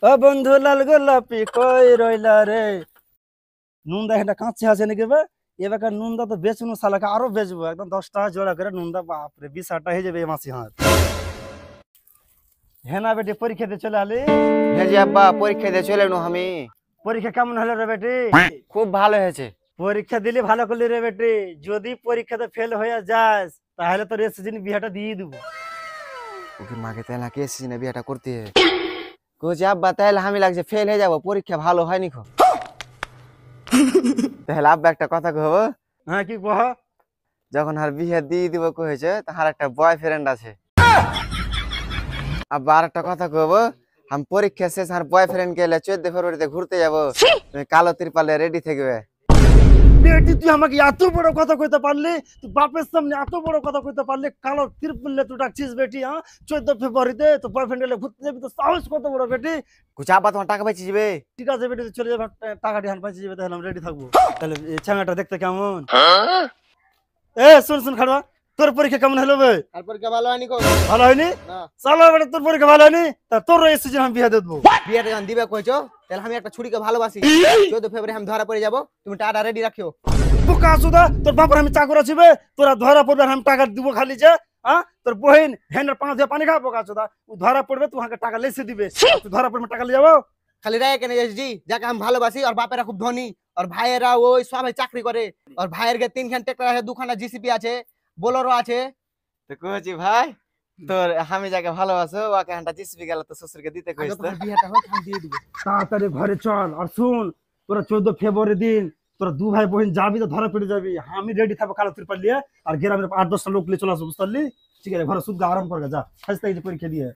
ও বন্ধু লাল গোলাপি কই রইলা রে। নুনদা এটা কাঁচে আছে নাকি বে? এবার নুনদা তো বেচুন সালাকে আরো বেচবো, একদম 10 টাকা জোড়া করে নুনদা। বাপরে 20 টাকা হয়ে যাবে এই মাসি হাত। হ্যাঁ না বেটি, পরীক্ষা দিয়ে চলে আলি? হ্যাঁ জি আব্বা, পরীক্ষা দিয়ে চলে এলুম আমি। পরীক্ষা কেমন হলো রে বেটি? খুব ভালো হয়েছে। পরীক্ষা দিলে ভালো করলি রে বেটি। যদি পরীক্ষাতে ফেল হয়ে যাস তাহলে তোর এসে বিয়েটা দিয়ে দিবো। ওকে মাকে তাহলে কে এসেছি না বিয়েটা করতে? কইছি আব্বা তাহলে আমি লাগছে ফেল হয়ে যাবো, পরীক্ষা ভালো হয়নি খো। তাহলে আব্বা একটা কথা কব, হ্যাঁ কি কহ? যখন আর বিয়ে দিয়ে দিব কয়েছে তাহার একটা বয়ফ্রেন্ড আছে। আব্বা আর একটা কথা কব, আমি পরীক্ষা শেষ আর বয়ফ্রেন্ড গেলে 14 ফেব্রুয়ারিতে ঘুরতে যাবো, তুমি কালো তিরপালে রেডি থাকবে। বেটি তুই আমাকে এত বড় কথা কইতে পারলি? তুই বাপের সামনে এত বড় কথা কইতে পারলি? কালো তিরপুল্লে তুই ডাকছিস বেটি? হ্যাঁ 14 ফেব্রুয়ারিতে তো বয়ফ্রেন্ড এলে ঘুরতে যাবি, তো সাহস কত বড় বেটি? কুচা আব্বা তোমার টাকা পাইছি যাবে। ঠিক আছে বেটি, তুই চলে যাবে, টাকাটি হান পাইছি যাবে, তাহলে আমি রেডি থাকবো। তাহলে এই ছ্যাঙাটা দেখতে কেমন? এ শুন শুন খাড়া, তোর পরীক্ষা কেমন হলো বে? তারপর কে ভালো হয়নি কো? ভালো হয়নি? না। চলো বেটা, তোর পরীক্ষা ভালো হয়নি, তা তোর এই সিজন আমি বিয়ে দেবো। বিয়েটা যখন দিবে কইছো তাহলে আমি একটা ছুরিকে ভালোবাসি। 14 ফেব্রুয়ারি আমি ধরা পড়ে যাবো, তুমি টাকা রেডি রাখিও। বোকা সুদা, তোর বাবার আমি চাকর আছিবে, তোরা ধরা পড়বে আর আমি টাকা দিব খালি যে? হ্যাঁ তোর বহিন হ্যান্ডের 5 দিয়ে পানি খাওয়া। বোকা সুদা, ও ধরা পড়বে তোমাকে টাকা লেসে দিবে, তুই ধরা পড়বে টাকা লিয়ে যাবো। খালি রায় কেন জি, যাকে আমি ভালোবাসি আর বাপেরা খুব ধনী, আর ভাইয়েরা ওই সবাই চাকরি করে, আর ভাইয়ের গে 3খান ট্রাক্টর আছে, 2খানা জিসিপি আছে, বোলেরো আছে। তো কইছি ভাই তোর আমি যাকে ভালোবাসো ওকে একটা জিসিপি গেল তো শ্বশুরকে দিতে কইছ, তো বিয়েটা হোক আমি দিয়ে দিব। তাড়াতাড়ি ঘরে চল আর শুন, তোরা 14 ফেব্রুয়ারি দিন তোরা 2 ভাই বোন যাবি তো ধরা পড়ে যাবি। আমি রেডি থাকবো কালো তিরপাল নিয়ে, আর গ্রামের 8-10টা লোক নিয়ে চলে আসবো, বুঝতে পারলি? ঠিক আছে, ঘরে শুদ্ধ আরাম করবে, যা সাজতে পরীক্ষা দিয়ে।